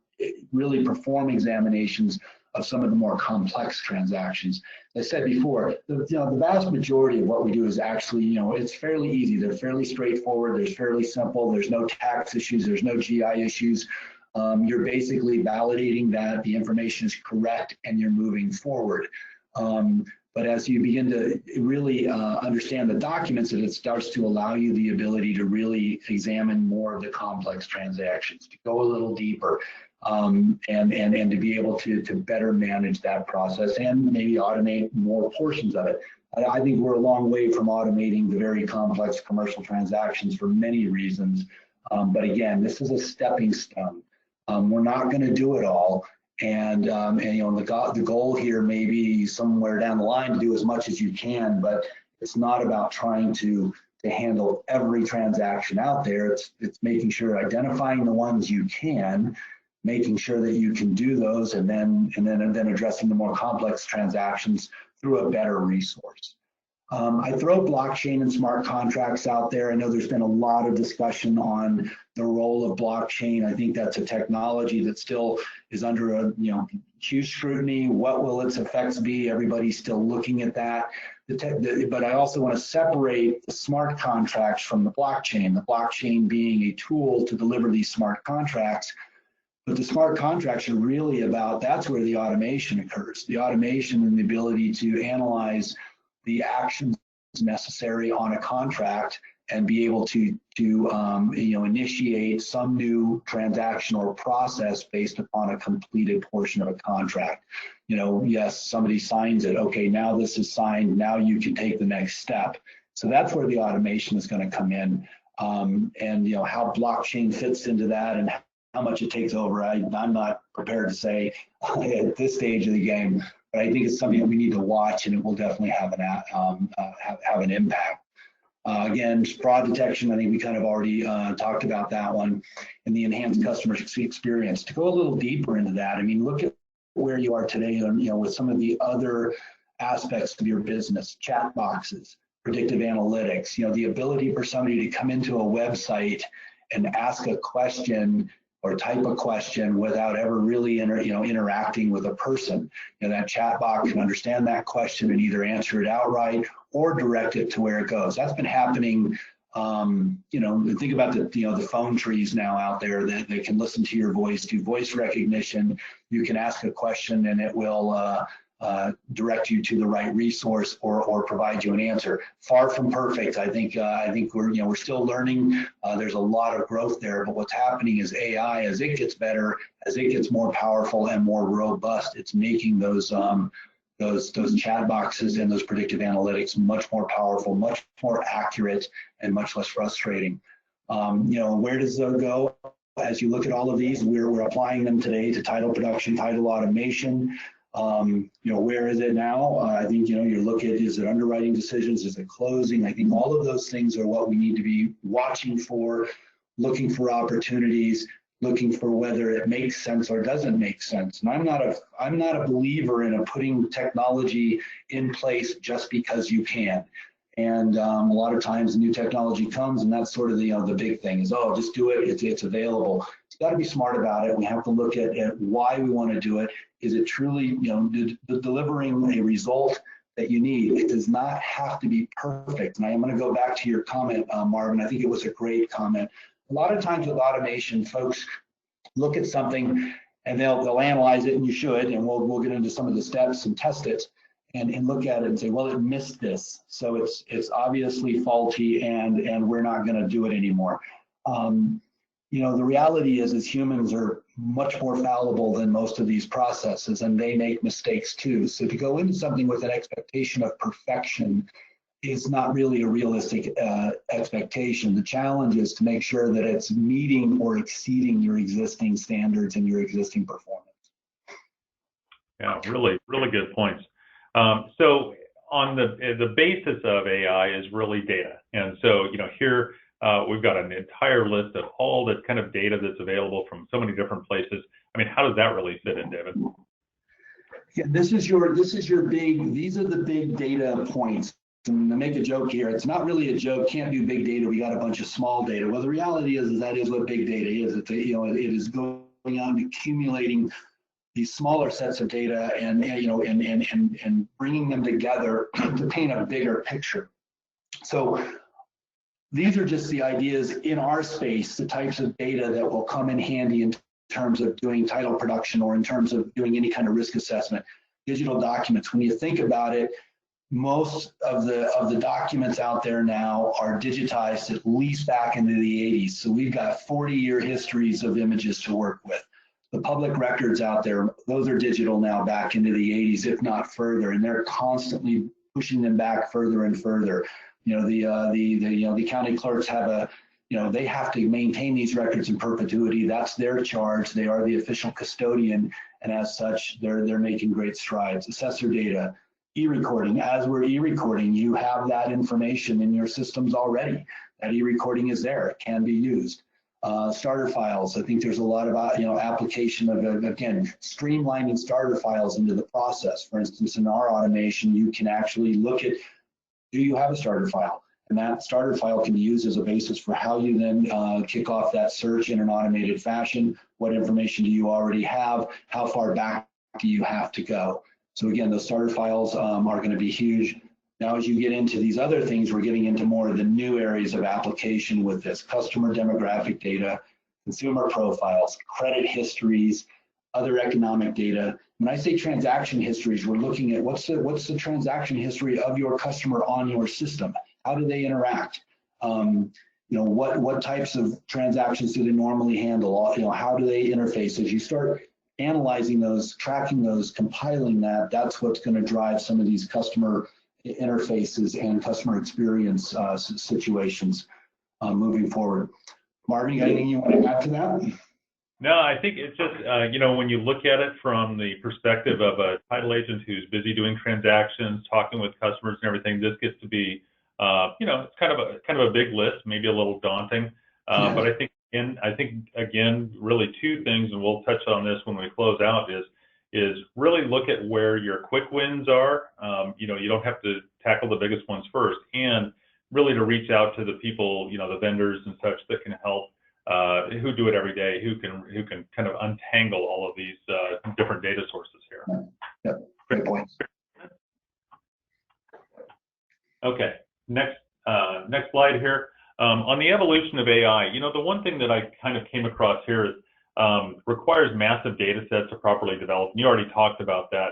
really perform examinations of some of the more complex transactions. As I said before, the vast majority of what we do is actually, it's fairly easy. They're fairly straightforward. They're fairly simple. There's no tax issues. There's no GI issues. You're basically validating that the information is correct and you're moving forward. But as you begin to really understand the documents, it starts to allow you the ability to really examine more of the complex transactions, to go a little deeper. and to be able to better manage that process and maybe automate more portions of it. I think we're a long way from automating the very complex commercial transactions for many reasons. But again, this is a stepping stone. We're not going to do it all. And you know, the goal here may be somewhere down the line to do as much as you can, but it's not about trying to handle every transaction out there. It's making sure identifying the ones you can, making sure that you can do those, and then addressing the more complex transactions through a better resource. I throw blockchain and smart contracts out there. I know there's been a lot of discussion on the role of blockchain. I think that's a technology that still is under a huge scrutiny. What will its effects be? Everybody's still looking at that. But I also want to separate the smart contracts from the blockchain being a tool to deliver these smart contracts. But the smart contracts are really about, that's where the automation occurs. The automation and the ability to analyze the actions necessary on a contract and be able to initiate some new transaction or process based upon a completed portion of a contract. Yes, somebody signs it. Okay, now this is signed. Now you can take the next step. So that's where the automation is going to come in. And how blockchain fits into that and how much it takes over, I'm not prepared to say at this stage of the game. But I think it's something that we need to watch, and it will definitely have an impact. Again, fraud detection, I think we kind of already talked about that one, and the enhanced customer experience. To go a little deeper into that, I mean, look at where you are today, with some of the other aspects of your business, chat boxes, predictive analytics, the ability for somebody to come into a website and ask a question or type a question without ever really interacting with a person. That chat box can understand that question and either answer it outright or direct it to where it goes. That's been happening. Think about the phone trees now out there that can listen to your voice, do voice recognition. You can ask a question and it will direct you to the right resource or provide you an answer. Far from perfect. I think we're still learning. There's a lot of growth there, but what's happening is AI, as it gets better, as it gets more powerful and more robust, it's making those chat boxes and those predictive analytics much more powerful, much more accurate, and much less frustrating. Where does it go? As you look at all of these, we're applying them today to title production, title automation. Where is it now? I think, you look at, is it underwriting decisions? Is it closing? I think all of those things are what we need to be watching for, looking for opportunities, looking for whether it makes sense or doesn't make sense. And I'm not a believer in putting technology in place just because you can. And a lot of times new technology comes, and that's sort of the big thing is, oh, just do it. It's available. You've got to be smart about it. We have to look at why we want to do it. Is it truly, delivering a result that you need? It does not have to be perfect. And I am going to go back to your comment, Marvin. I think it was a great comment. A lot of times with automation, folks look at something and they'll analyze it, and you should, and we'll get into some of the steps and test it and look at it and say, well, it missed this, so it's obviously faulty, and we're not going to do it anymore. The reality is humans are much more fallible than most of these processes, and they make mistakes too. So to go into something with an expectation of perfection is not really a realistic expectation. The challenge is to make sure that it's meeting or exceeding your existing standards and your existing performance. Yeah, really, really good points. So on the basis of AI is really data. And so, here we've got an entire list of all the kind of data that's available from so many different places. I mean, how does that really fit in, David? Yeah, these are the big data points. And to make a joke here, it's not really a joke. Can't do big data. We got a bunch of small data. Well, the reality is that is what big data is. It is going out and accumulating these smaller sets of data and bringing them together to paint a bigger picture. So these are just the ideas in our space, the types of data that will come in handy in terms of doing title production or in terms of doing any kind of risk assessment. Digital documents, when you think about it, most of the documents out there now are digitized at least back into the 80s. So we've got 40-year histories of images to work with. The public records out there, those are digital now back into the 80s, if not further, and they're constantly pushing them back further and further. The county clerks have they have to maintain these records in perpetuity. That's their charge. They are the official custodian, and as such, they're making great strides. Assessor data, e-recording. As we're e-recording, you have that information in your systems already. That e-recording is there. It can be used. Starter files. I think there's a lot of application of again streamlining starter files into the process. For instance, in our automation, you can actually look at, do you have a starter file? And that starter file can be used as a basis for how you then kick off that search in an automated fashion. What information do you already have? How far back do you have to go? So again, those starter files are going to be huge. Now, as you get into these other things, we're getting into more of the new areas of application with this: customer demographic data, consumer profiles, credit histories, other economic data. When I say transaction histories, we're looking at what's the transaction history of your customer on your system. How do they interact? What types of transactions do they normally handle? How do they interface? As you start analyzing those, tracking those, compiling that, that's what's going to drive some of these customer interfaces and customer experience situations moving forward. Marvin, you got anything you want to add to that? No, I think it's just, when you look at it from the perspective of a title agent who's busy doing transactions, talking with customers and everything, this gets to be, it's kind of a big list, maybe a little daunting. But I think again, really two things, and we'll touch on this when we close out, is really look at where your quick wins are. You don't have to tackle the biggest ones first, and really to reach out to the people, the vendors and such that can help, who do it every day, who can kind of untangle all of these different data sources here. Yep, great point. Okay, next slide here. On the evolution of AI, the one thing that I kind of came across here is requires massive data sets to properly develop. And you already talked about that,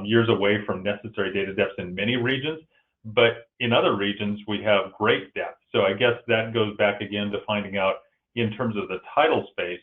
years away from necessary data depths in many regions, but in other regions we have great depth. So I guess that goes back again to finding out, in terms of the title space,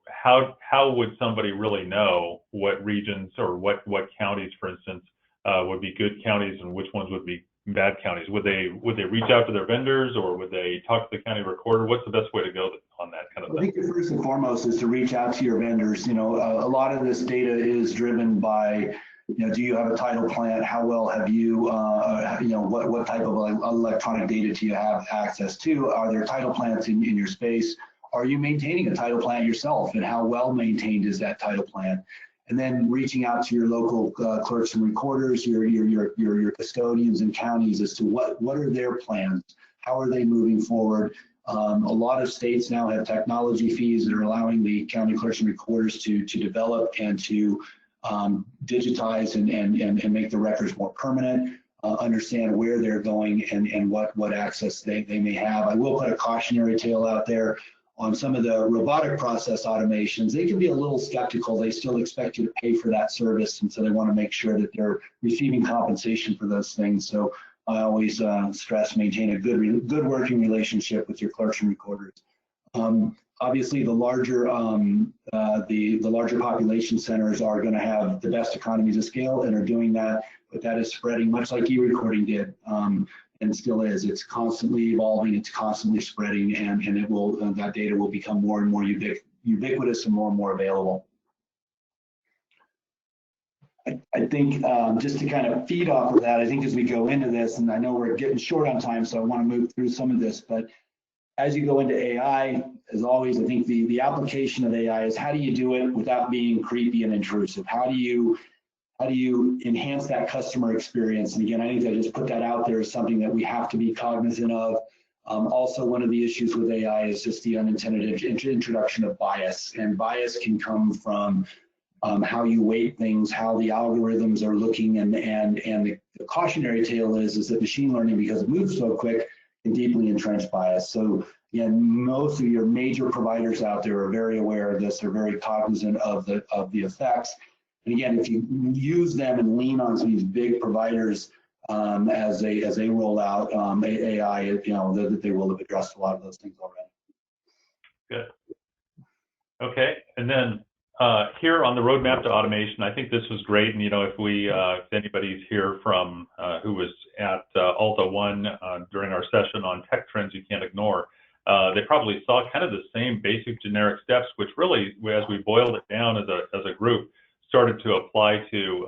how would somebody really know what regions or what counties, for instance, would be good counties and which ones would be bad counties? Would they reach out to their vendors, or would they talk to the county recorder? What's the best way to go on that kind of thing? I think the first and foremost is to reach out to your vendors. A lot of this data is driven by, do you have a title plant? How well have you, what type of electronic data do you have access to? Are there title plants in your space? Are you maintaining a title plant yourself, and how well maintained is that title plant? And then reaching out to your local clerks and recorders, your custodians and counties as to what are their plans? How are they moving forward? A lot of states now have technology fees that are allowing the county clerks and recorders to develop and to digitize and make the records more permanent, understand where they're going and what access they may have. I will put a cautionary tale out there on some of the robotic process automations. They can be a little skeptical. They still expect you to pay for that service, and so they want to make sure that they're receiving compensation for those things. So I always stress maintain a good working relationship with your clerks and recorders. Obviously, the larger population centers are going to have the best economies of scale and are doing that, but that is spreading much like e-recording did, and still is. It's constantly evolving, it's constantly spreading, and it will that data will become more and more ubiquitous and more available. I think just to kind of feed off of that, I think as we go into this, and I know we're getting short on time, so I want to move through some of this, but as you go into AI, as always, I think the application of AI is, how do you do it without being creepy and intrusive? How do you enhance that customer experience? And again, I think I just put that out there as something that we have to be cognizant of. Also, one of the issues with AI is just the unintended introduction of bias, and bias can come from how you weight things, how the algorithms are looking, and the cautionary tale is that machine learning, because it moves so quick, can deeply entrench bias. So again, most of your major providers out there are very aware of this. They're very cognizant of the effects. And again, if you use them and lean on some of these big providers as they roll out AI, that they will have addressed a lot of those things already. Good. Okay, and then Here on the roadmap to automation, I think this was great. And, if anybody's here from who was at Alta One during our session on tech trends you can't ignore, they probably saw kind of the same basic generic steps, which really, as we boiled it down as a group, started to apply to,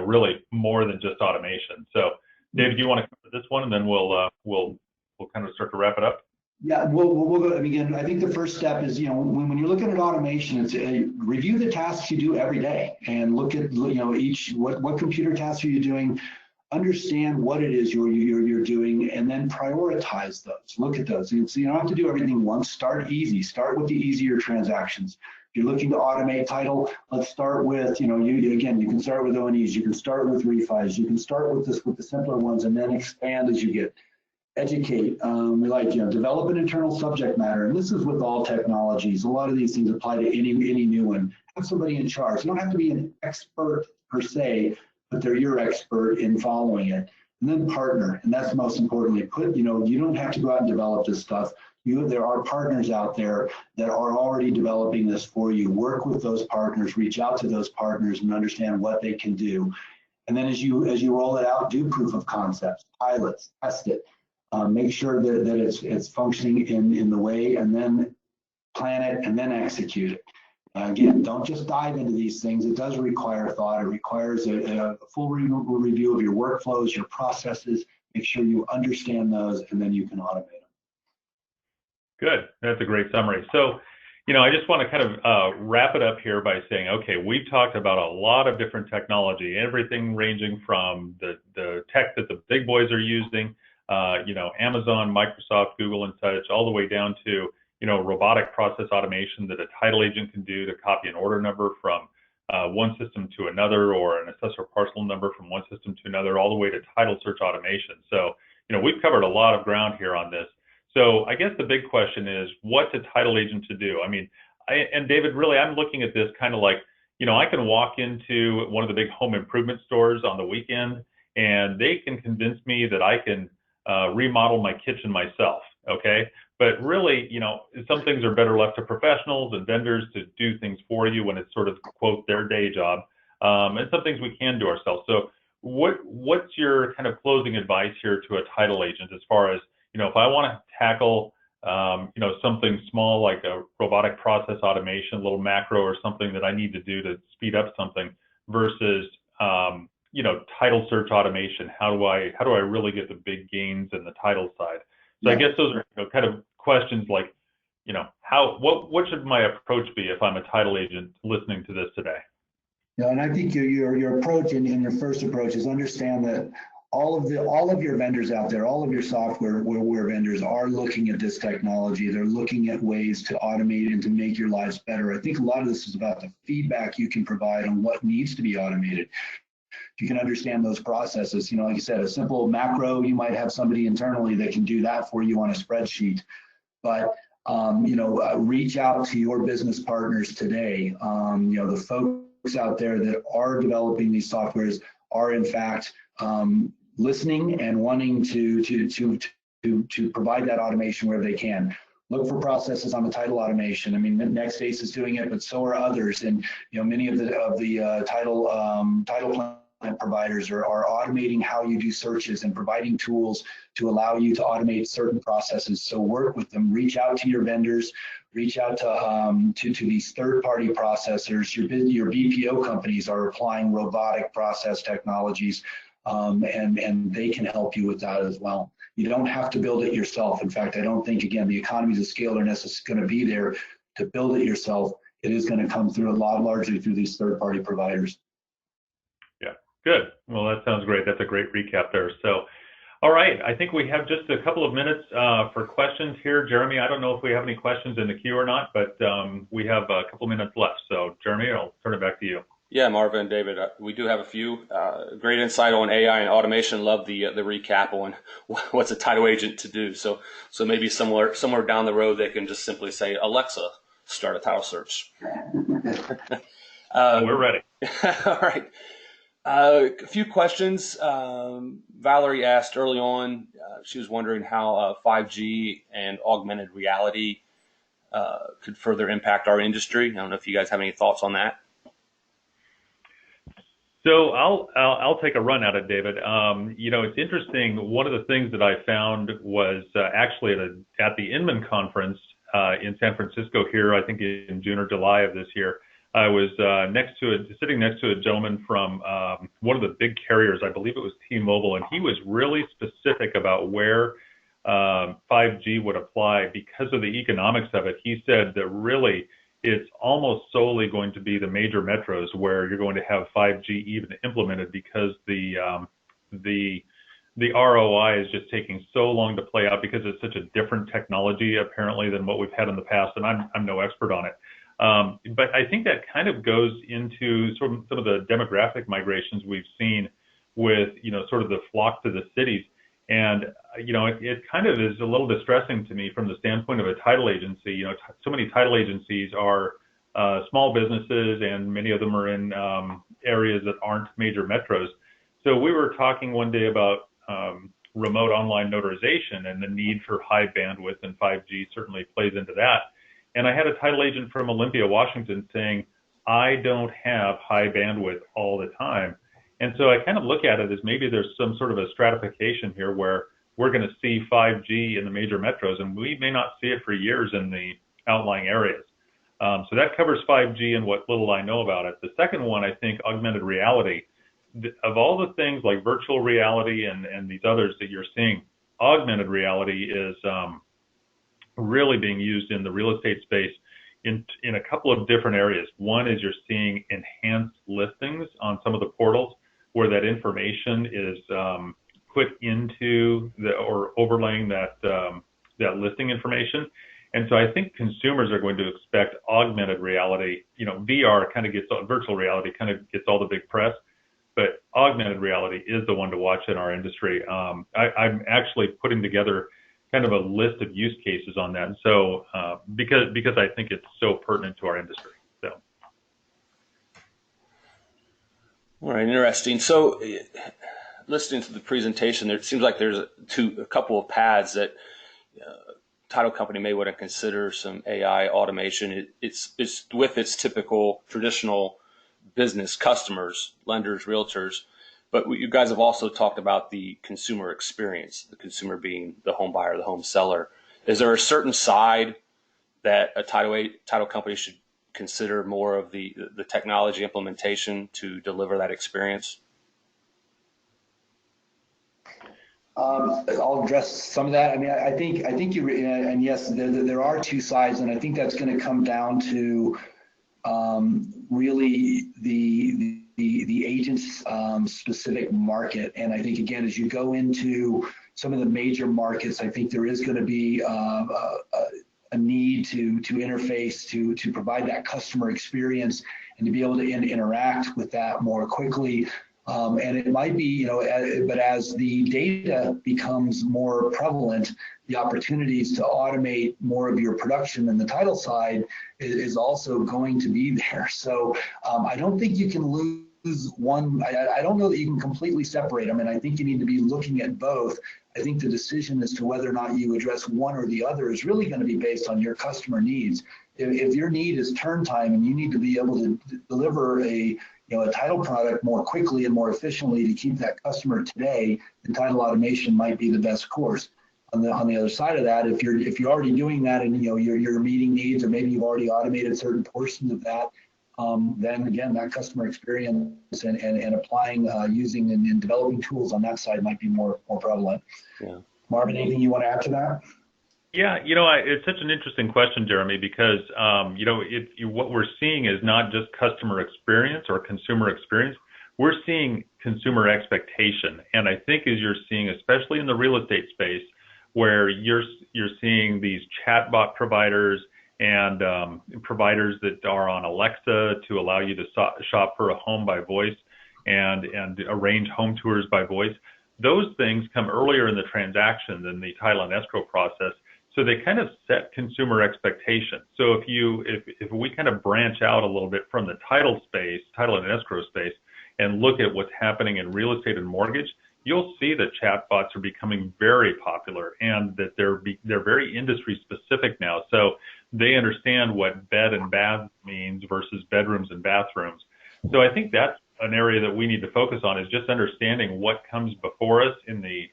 really more than just automation. So, David, do you want to cover this one, and then we'll kind of start to wrap it up? Yeah, we'll go again. I think the first step is, when you're looking at automation, it's review the tasks you do every day and look at, what computer tasks are you doing, understand what it is you're doing, and then prioritize those. Look at those. So you don't have to do everything once. Start easy. Start with the easier transactions. If you're looking to automate title, let's start with, you can start with O&Es, you can start with refis, you can start with the simpler ones, and then expand as you get. Educate, develop an internal subject matter, and this is with all technologies. A lot of these things apply to any new one. Have somebody in charge. You don't have to be an expert per se, but they're your expert in following it. And then partner, and that's most importantly. You don't have to go out and develop this stuff. There are partners out there that are already developing this for you. Work with those partners, reach out to those partners, and understand what they can do. And then as you roll it out, do proof of concepts, pilots, test it. Make sure that it's functioning in the way, and then plan it and then execute it. Again, don't just dive into these things. It does require thought. It requires a full review of your workflows, your processes. Make sure you understand those, and then you can automate them. Good. That's a great summary. So, I just want to kind of wrap it up here by saying, okay, we've talked about a lot of different technology, everything ranging from the tech that the big boys are using, Amazon, Microsoft, Google, and such, all the way down to, robotic process automation that a title agent can do to copy an order number from one system to another, or an assessor parcel number from one system to another, all the way to title search automation. So, we've covered a lot of ground here on this. So I guess the big question is, what's a title agent to do? And David, really, I'm looking at this kind of like, I can walk into one of the big home improvement stores on the weekend, and they can convince me that I can remodel my kitchen myself, okay? But really, some things are better left to professionals and vendors to do things for you when it's sort of, quote, their day job. And some things we can do ourselves. So what's your kind of closing advice here to a title agent as far as, if I want to tackle, something small like a robotic process automation, a little macro or something that I need to do to speed up something versus, title search automation? How do I really get the big gains in the title side? So yeah. I guess those are kind of questions like, what should my approach be if I'm a title agent listening to this today? Yeah, and I think your approach and your first approach is understand that all of your vendors out there, all of your software vendors are looking at this technology. They're looking at ways to automate and to make your lives better. I think a lot of this is about the feedback you can provide on what needs to be automated. If you can understand those processes, like you said, a simple macro, you might have somebody internally that can do that for you on a spreadsheet. But reach out to your business partners today. The folks out there that are developing these softwares are in fact listening and wanting to provide that automation where they can. Look for processes on the title automation. NextAce is doing it, but so are others. And many of the title plan providers are automating how you do searches and providing tools to allow you to automate certain processes. So work with them. Reach out to your vendors. Reach out to these third-party processors. Your BPO companies are applying robotic process technologies, and they can help you with that as well. You don't have to build it yourself. In fact, I don't think, again, the economies of scale are necessarily going to be there to build it yourself. It is going to come through largely through these third-party providers. Yeah, good. Well, that sounds great. That's a great recap there. So, all right, I think we have just a couple of minutes for questions here. Jeremy, I don't know if we have any questions in the queue or not, but we have a couple of minutes left. So, Jeremy, I'll turn it back to you. Yeah, Marvin and David, we do have a few. Great insight on AI and automation. Love the recap on what's a title agent to do. So maybe somewhere down the road they can just simply say, Alexa, start a title search. We're ready. All right. A few questions. Valerie asked early on, she was wondering how 5G and augmented reality could further impact our industry. I don't know if you guys have any thoughts on that. So I'll take a run at it, David. It's interesting. One of the things that I found was actually at the Inman conference in San Francisco here, I think in June or July of this year. I was sitting next to a gentleman from one of the big carriers. I believe it was T-Mobile, and he was really specific about where 5G would apply because of the economics of it. He said that really it's almost solely going to be the major metros where you're going to have 5G even implemented, because the ROI is just taking so long to play out because it's such a different technology apparently than what we've had in the past, and I'm no expert on it. But I think that kind of goes into some of the demographic migrations we've seen with, sort of the flock to the cities. And, it kind of is a little distressing to me from the standpoint of a title agency. So many title agencies are small businesses, and many of them are in areas that aren't major metros. So we were talking one day about remote online notarization and the need for high bandwidth, and 5G certainly plays into that. And I had a title agent from Olympia, Washington saying, I don't have high bandwidth all the time. And so I kind of look at it as maybe there's some sort of a stratification here where we're going to see 5G in the major metros, and we may not see it for years in the outlying areas. So that covers 5G and what little I know about it. The second one, I think, augmented reality. Of all the things like virtual reality and these others that you're seeing, augmented reality is really being used in the real estate space in a couple of different areas. One is you're seeing enhanced listings on some of the portals where that information is put into or overlaying that listing information. And so I think consumers are going to expect augmented reality. VR kind of gets, virtual reality kind of gets all the big press, but augmented reality is the one to watch in our industry. I'm actually putting together kind of a list of use cases on that. And so because I think it's so pertinent to our industry. So. All right, interesting. So listening to the presentation, it seems like there's a couple of paths that title company may want to consider some AI automation. It's with its typical traditional business customers, lenders, realtors, but you guys have also talked about the consumer experience, the consumer being the home buyer, the home seller. Is there a certain side that a title company should consider more of the technology implementation to deliver that experience? I'll address some of that. I mean, I think you, and yes, there are two sides, and I think that's going to come down to really the agent's specific market. And I think, again, as you go into some of the major markets, I think there is going to be a need to interface, to provide that customer experience and to be able to interact with that more quickly. And it might be, but as the data becomes more prevalent, the opportunities to automate more of your production in the title side is also going to be there. So I don't think you can lose one. I don't know that you can completely separate them. And I think you need to be looking at both. I think the decision as to whether or not you address one or the other is really going to be based on your customer needs. If your need is turn time and you need to be able to deliver a title product more quickly and more efficiently to keep that customer today, then title automation might be the best course. On the other side of that, if you're already doing that and you're meeting needs, or maybe you've already automated certain portions of that, then again, that customer experience and applying, using and developing tools on that side might be more prevalent. Yeah. Marvin, anything you want to add to that? Yeah, it's such an interesting question, Jeremy, because what we're seeing is not just customer experience or consumer experience. We're seeing consumer expectation, and I think as you're seeing, especially in the real estate space, where you're seeing these chatbot providers and providers that are on Alexa to allow you to shop for a home by voice and arrange home tours by voice. Those things come earlier in the transaction than the title and escrow process. So they kind of set consumer expectations. So if we kind of branch out a little bit from the title space, title and escrow space, and look at what's happening in real estate and mortgage, you'll see that chatbots are becoming very popular and that they're very industry specific now. So they understand what bed and bath means versus bedrooms and bathrooms. So I think that's an area that we need to focus on, is just understanding what comes before us in the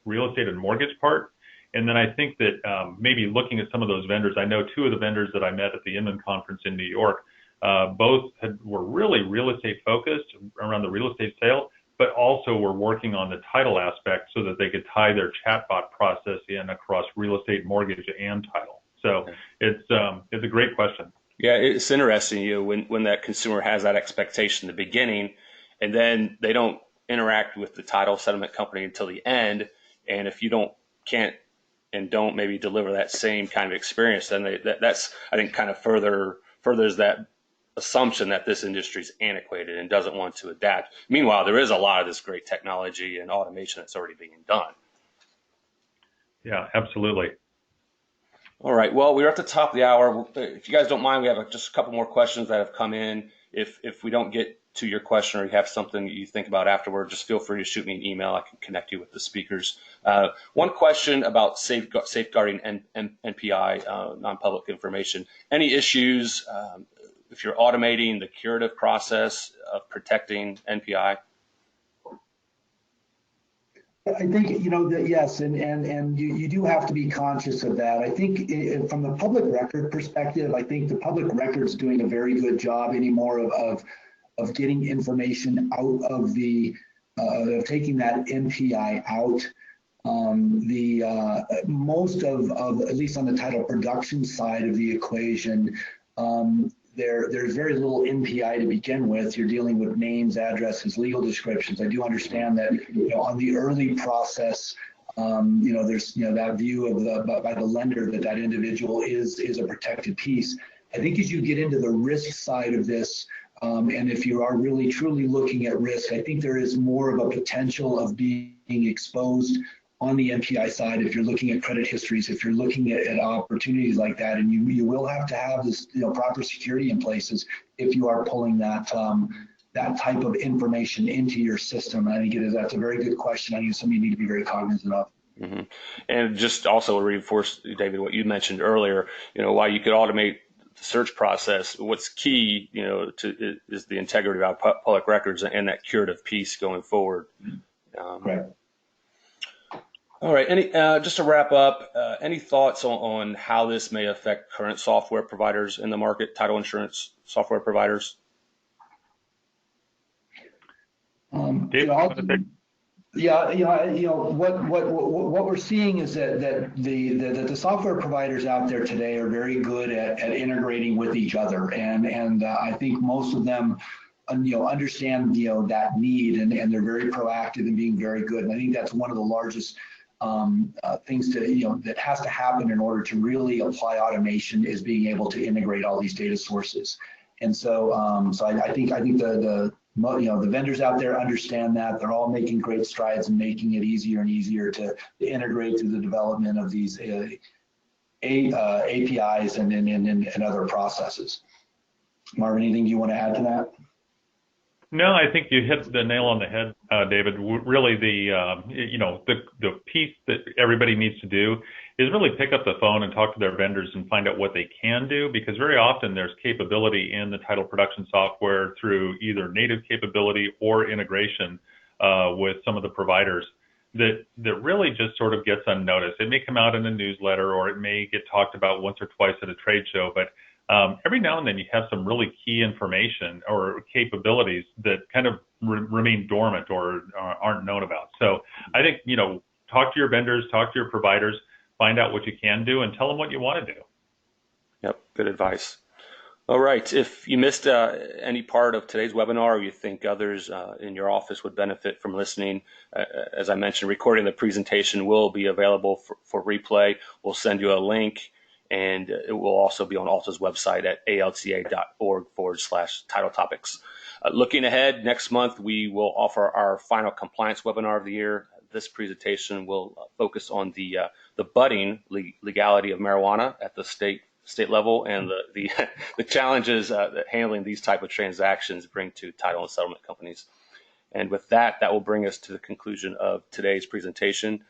real estate and mortgage part. And then I think that maybe looking at some of those vendors, I know two of the vendors that I met at the Inman conference in New York, both were really real estate focused around the real estate sale, but also were working on the title aspect so that they could tie their chatbot process in across real estate, mortgage, and title. So it's a great question. Yeah, it's interesting, when that consumer has that expectation in the beginning, and then they don't interact with the title settlement company until the end. And if you don't maybe deliver that same kind of experience, then that's, I think, kind of furthers that assumption that this industry is antiquated and doesn't want to adapt. Meanwhile, there is a lot of this great technology and automation that's already being done. Yeah, absolutely. All right. Well, we're at the top of the hour. If you guys don't mind, we have just a couple more questions that have come in. If we don't get to your question or you have something you think about afterward, just feel free to shoot me an email. I can connect you with the speakers. One question about safeguarding NPI, non-public information. Any issues if you're automating the curative process of protecting NPI? I think, that yes, and you do have to be conscious of that. I think from the public record perspective, I think the public record's doing a very good job anymore of getting information out of of taking that NPI out. Most of, at least on the title production side of the equation, there's very little NPI to begin with. You're dealing with names, addresses, legal descriptions. I do understand that on the early process, there's that view of by the lender that individual is a protected piece. I think as you get into the risk side of this, and if you are really truly looking at risk, I think there is more of a potential of being exposed on the NPI side if you're looking at credit histories, if you're looking at opportunities like that, and you will have to have this proper security in places if you are pulling that type of information into your system. And I think that's a very good question. I think it's something you need to be very cognizant of. Mm-hmm. And just also reinforce, David, what you mentioned earlier. While you could automate the search process, what's key, is the integrity of our public records and that curative piece going forward. Right. All right. Just to wrap up, any thoughts on how this may affect current software providers in the market, title insurance software providers? Dave, what we're seeing is that the software providers out there today are very good at integrating with each other, and I think most of them understand that need, and they're very proactive in being very good. And I think that's one of the largest things that has to happen in order to really apply automation, is being able to integrate all these data sources. And so I think the vendors out there understand that. They're all making great strides in making it easier and easier to integrate through the development of these APIs and other processes. Marvin, anything you want to add to that? No, I think you hit the nail on the head, David. Really, the piece that everybody needs to do is really pick up the phone and talk to their vendors and find out what they can do, because very often there's capability in the title production software through either native capability or integration with some of the providers that really just sort of gets unnoticed. It may come out in a newsletter, or it may get talked about once or twice at a trade show, but every now and then you have some really key information or capabilities that kind of remain dormant or aren't known about. So I think, talk to your vendors, talk to your providers, find out what you can do, and tell them what you want to do. Yep, good advice. All right. If you missed any part of today's webinar, or you think others in your office would benefit from listening, as I mentioned, recording the presentation will be available for replay. We'll send you a link, and it will also be on Alta's website at alta.org/title topics. Looking ahead, next month we will offer our final compliance webinar of the year. This presentation will focus on the budding legality of marijuana at the state level, and the challenges that handling these type of transactions bring to title and settlement companies. And with that will bring us to the conclusion of today's presentation.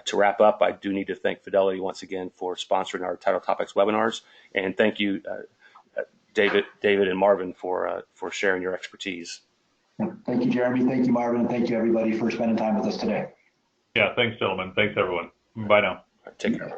To wrap up, I do need to thank Fidelity once again for sponsoring our Title Topics webinars, and thank you, David and Marvin, for sharing your expertise. Thank you, Jeremy. Thank you, Marvin. And thank you, everybody, for spending time with us today. Yeah, thanks, gentlemen. Thanks, everyone. Bye now. Take care.